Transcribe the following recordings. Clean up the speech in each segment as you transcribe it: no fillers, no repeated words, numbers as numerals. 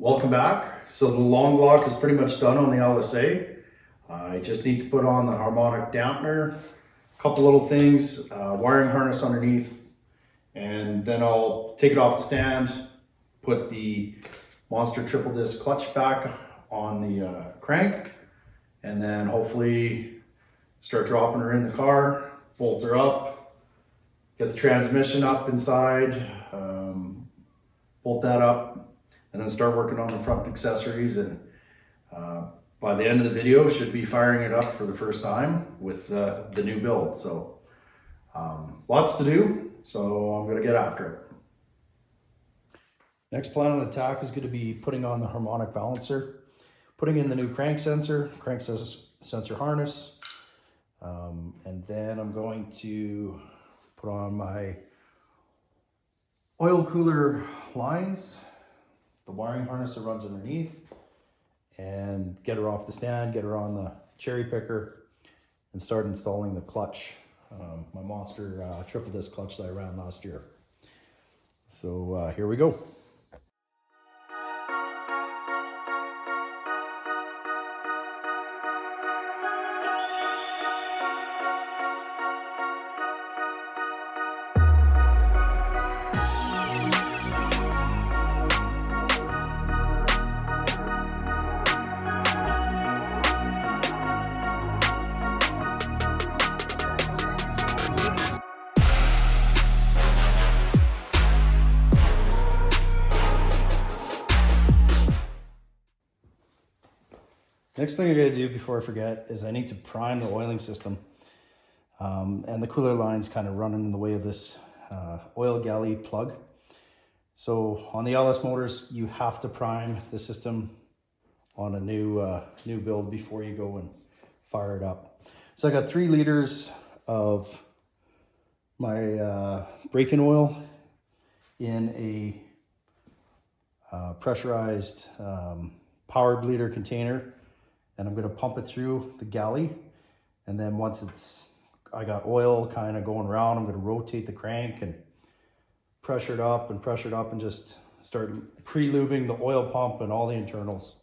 Welcome back. So the long block is pretty much done on the LSA. I just need to put on the harmonic dampener, a couple little things, wiring harness underneath, and then I'll take it off the stand, put the Monster triple disc clutch back on the crank, and then hopefully start dropping her in the car, bolt her up, get the transmission up inside, bolt that up, and then start working on the front accessories. And by the end of the video, should be firing it up for the first time with the new build. So lots to do, so I'm gonna get after it. Next plan on attack is going to be putting on the harmonic balancer, putting in the new crank sensor harness, and then I'm going to put on my oil cooler lines, the wiring harness that runs underneath, and get her off the stand, get her on the cherry picker, and start installing the clutch, my Monster triple disc clutch that I ran last year. So here we go. Next thing I gotta do before I forget is I need to prime the oiling system. And the cooler line's kind of running in the way of this oil galley plug. So on the LS motors, you have to prime the system on a new build before you go and fire it up. So I got 3 liters of my braking oil in a pressurized power bleeder container. And I'm going to pump it through the galley, and then once I got oil kind of going around, I'm going to rotate the crank and pressure it up and just start pre-lubing the oil pump and all the internals.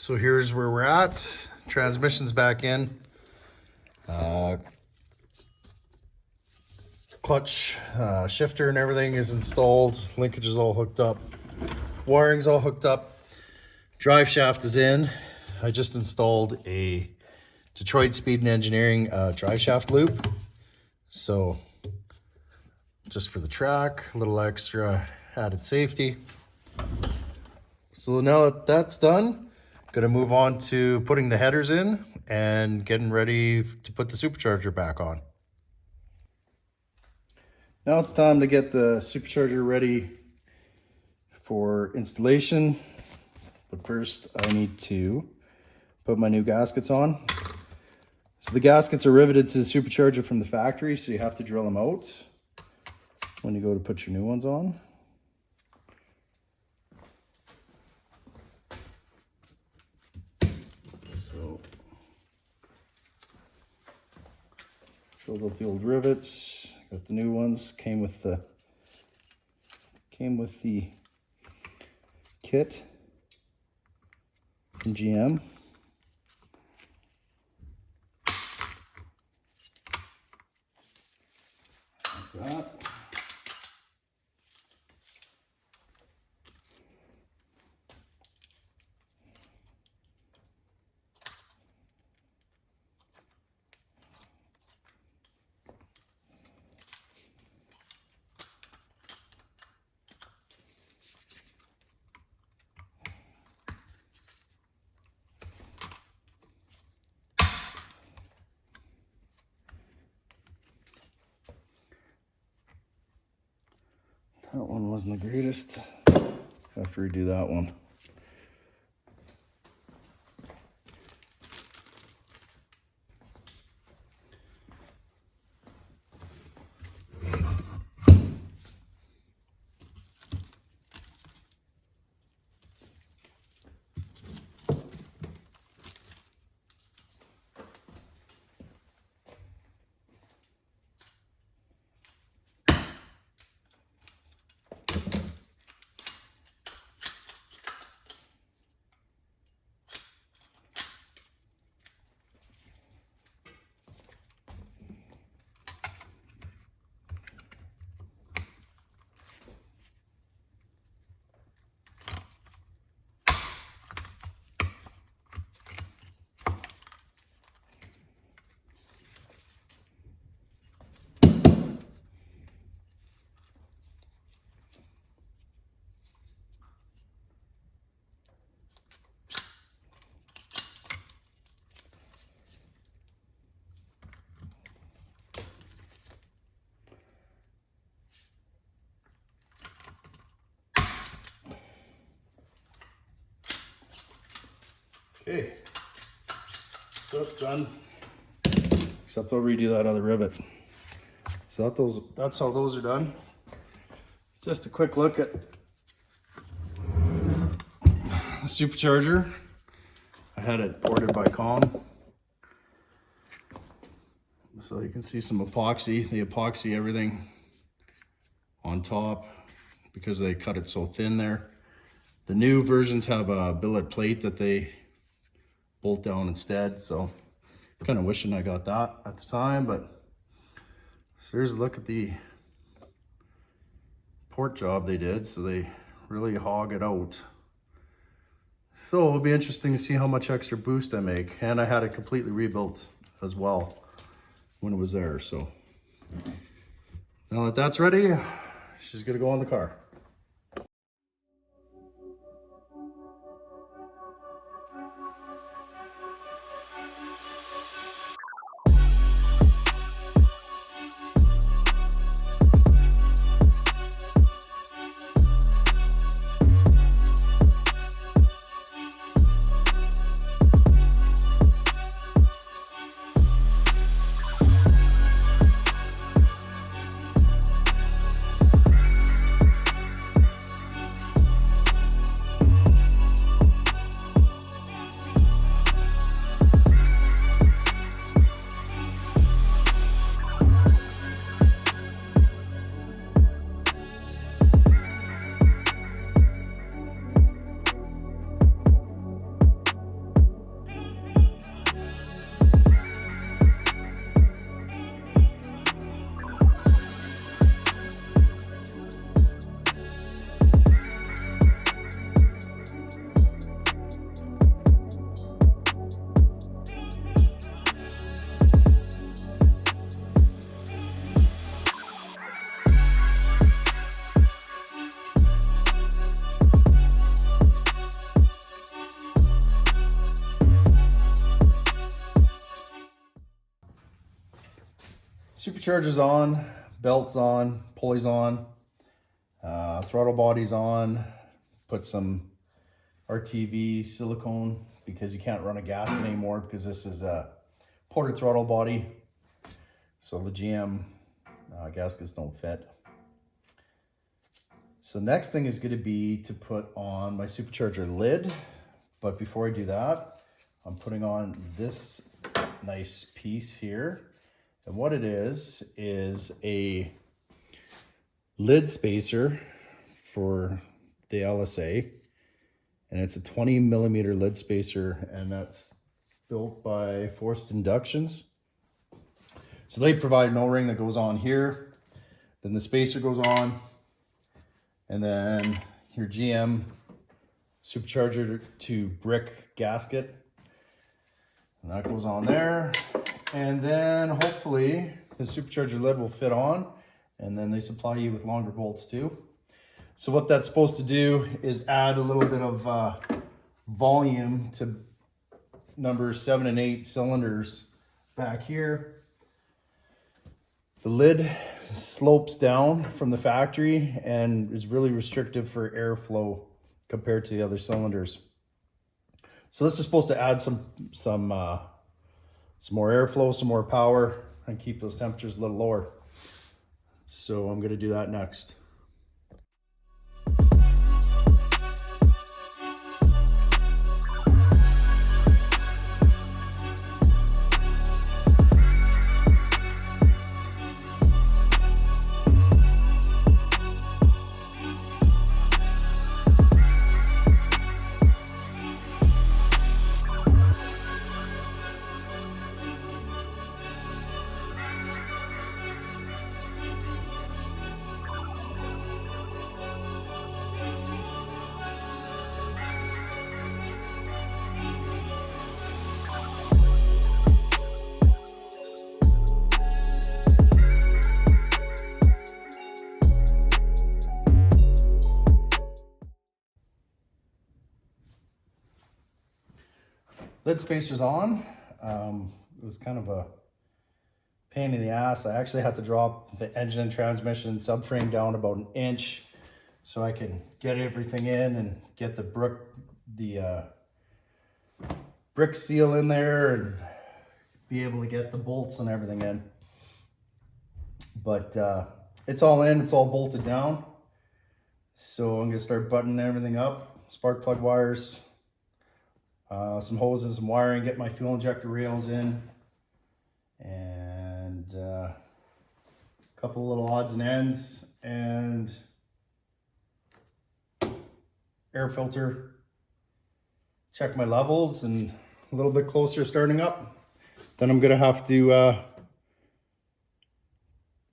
So here's where we're at. Transmission's back in. Clutch, shifter and everything is installed. Linkage is all hooked up. Wiring's all hooked up. Drive shaft is in. I just installed a Detroit Speed and Engineering drive shaft loop. So just for the track, a little extra added safety. So now that that's done, gonna move on to putting the headers in and getting ready to put the supercharger back on. Now it's time to get the supercharger ready for installation. But first I need to put my new gaskets on. So the gaskets are riveted to the supercharger from the factory, so you have to drill them out when you go to put your new ones on. So drilled out the old rivets, got the new ones, came with the kit from GM. Like that. That one wasn't the greatest. Have to redo that one. Okay, so it's done, except I'll redo that other rivet. So that's how those are done. Just a quick look at the supercharger. I had it ported by COM. So you can see some epoxy. They epoxy everything on top because they cut it so thin there. The new versions have a billet plate that they bolt down instead, so kind of wishing I got that at the time. But so here's a look at the port job they did. So they really hog it out. So it'll be interesting to see how much extra boost I make. And I had it completely rebuilt as well when it was there. So now that that's ready, she's gonna go on the car. supercharger's on, belt's on, pulley's on, throttle body's on. Put some RTV silicone because you can't run a gasket anymore because this is a ported throttle body. So the GM gaskets don't fit. So next thing is going to be to put on my supercharger lid. But before I do that, I'm putting on this nice piece here. And what it is a lid spacer for the LSA. And it's a 20 millimeter lid spacer, and that's built by Forced Inductions. So they provide an O-ring that goes on here, then the spacer goes on, and then your GM supercharger to brick gasket, and that goes on there. And then hopefully the supercharger lid will fit on, and then they supply you with longer bolts too. So what that's supposed to do is add a little bit of volume to number 7 and 8 cylinders back here. The lid slopes down from the factory and is really restrictive for airflow compared to the other cylinders. So this is supposed to add some more airflow, some more power, and keep those temperatures a little lower. So I'm going to do that next. Lid spacer's on. It was kind of a pain in the ass. I actually had to drop the engine and transmission subframe down about an inch so I can get everything in and get the brick seal in there and be able to get the bolts and everything in. But it's all in, it's all bolted down. So I'm gonna start buttoning everything up. Spark plug wires, some hoses, some wiring, get my fuel injector rails in, and a couple of little odds and ends, and air filter, check my levels, and a little bit closer starting up. Then I'm gonna have to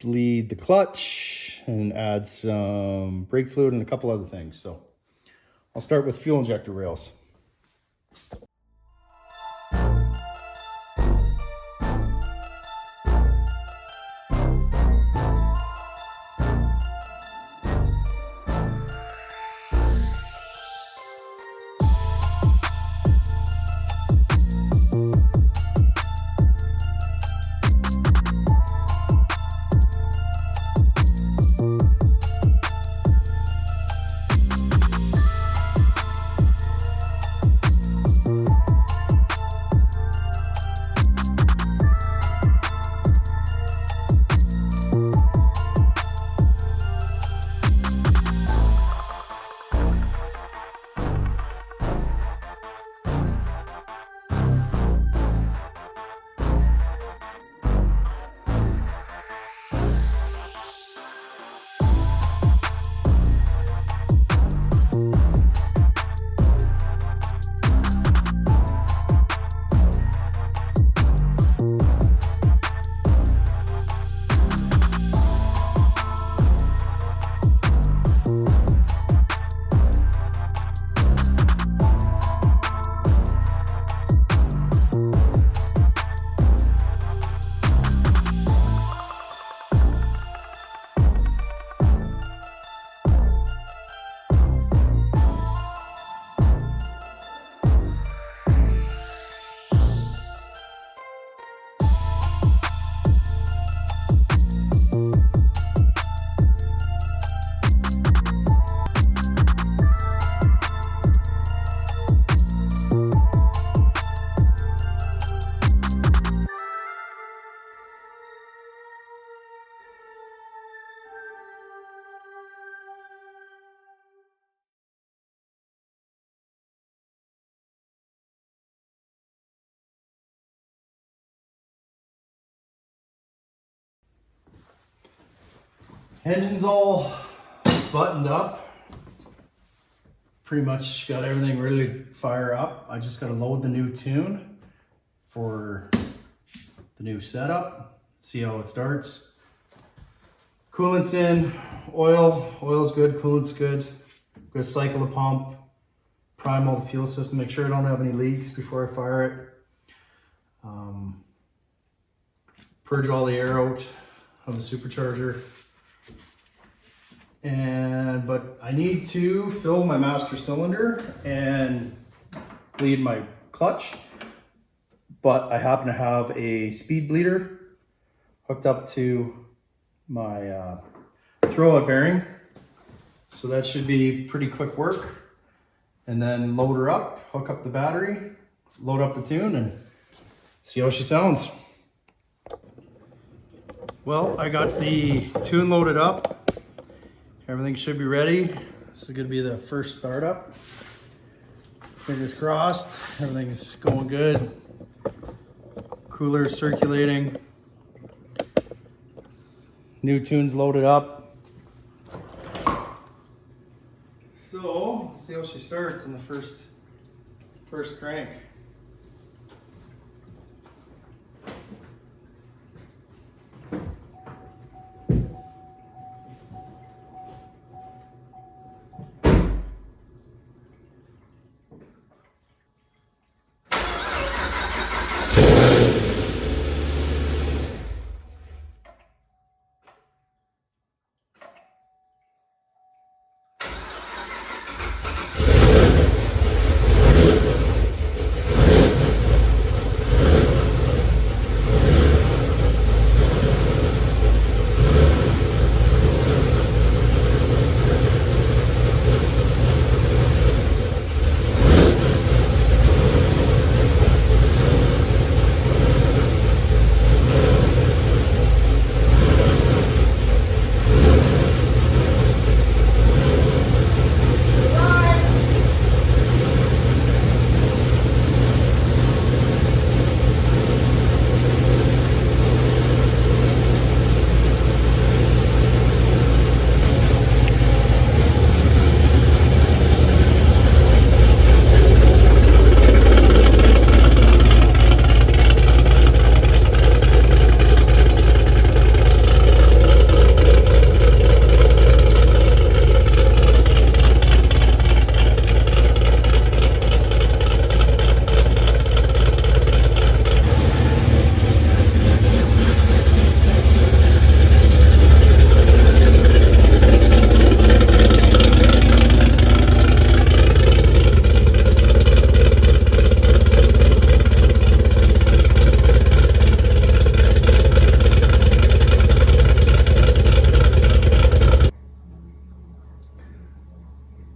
bleed the clutch and add some brake fluid and a couple other things. So I'll start with fuel injector rails. Engine's all buttoned up. Pretty much got everything ready to fire up. I just got to load the new tune for the new setup. See how it starts. Coolant's in, oil's good, coolant's good. Gonna cycle the pump, prime all the fuel system, make sure I don't have any leaks before I fire it. Purge all the air out of the supercharger. But I need to fill my master cylinder and bleed my clutch. But I happen to have a speed bleeder hooked up to my throwout bearing. So that should be pretty quick work. And then load her up, hook up the battery, load up the tune, and see how she sounds. Well, I got the tune loaded up. Everything should be ready. This is gonna be the first startup. Fingers crossed, everything's going good. Cooler circulating. New tune's loaded up. So, let's see how she starts in the first crank.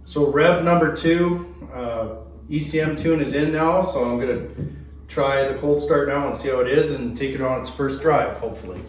So rev number 2, ECM tune is in now, so I'm gonna try the cold start now and see how it is and take it on its first drive, hopefully.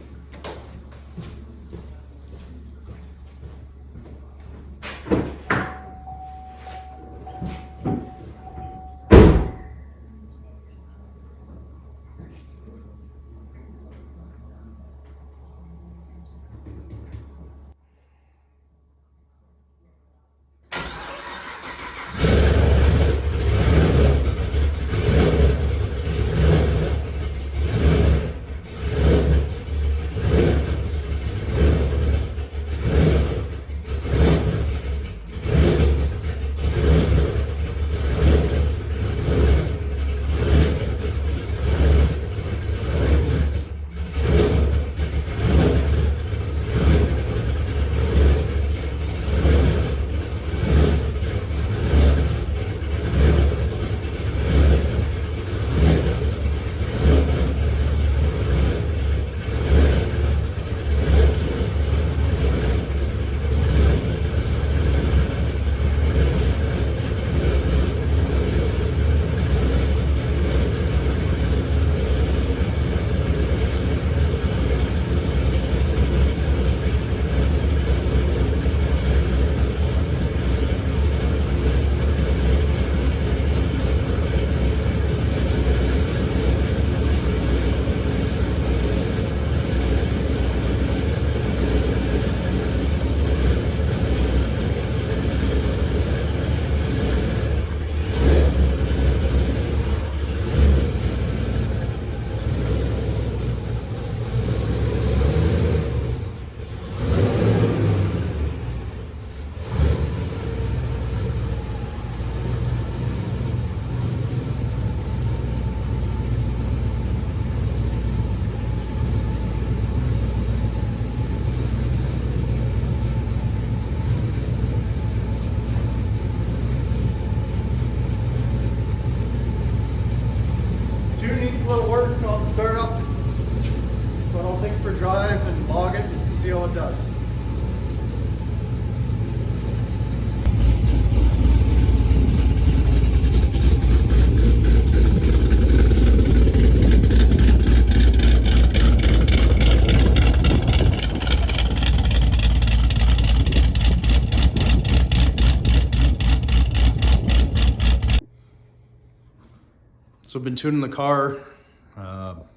So I've been tuning the car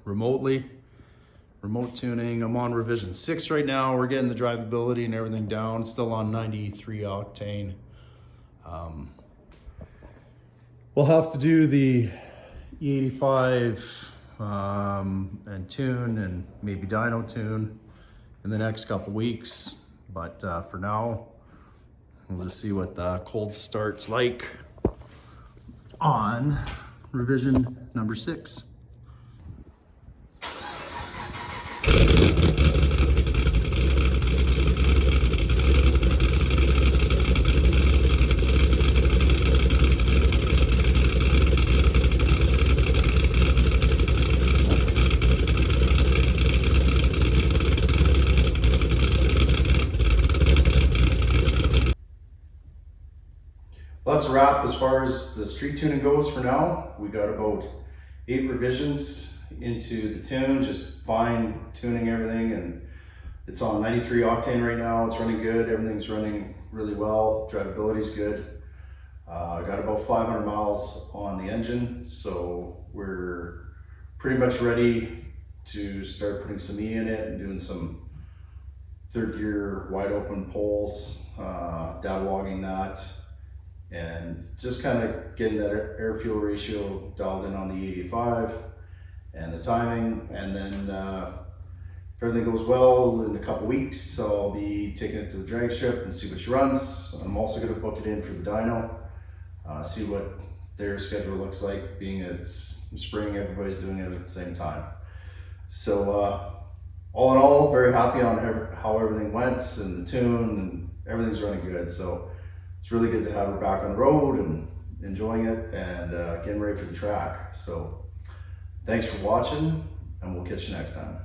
remotely, remote tuning. I'm on revision 6 right now. We're getting the drivability and everything down, still on 93 octane. We'll have to do the E85 and tune and maybe dyno tune in the next couple weeks. But for now, we'll just see what the cold start's like on revision number 6. Well, that's a wrap as far as the street tuning goes for now. We got about 8 revisions into the tune, just fine tuning everything, and it's on 93 octane right now. It's running good. Everything's running really well. Drivability's good. I got about 500 miles on the engine, so we're pretty much ready to start putting some E in it and doing some 3rd gear wide open poles, data logging that, and just kind of getting that air fuel ratio dialed in on the 85 and the timing. And then if everything goes well, in a couple weeks I'll be taking it to the drag strip and see what she runs. I'm also going to book it in for the dyno, see what their schedule looks like, being it's spring, everybody's doing it at the same time. So all in all, very happy on how everything went and the tune, and everything's running good. So it's really good to have her back on the road and enjoying it and getting ready for the track. So thanks for watching, and we'll catch you next time.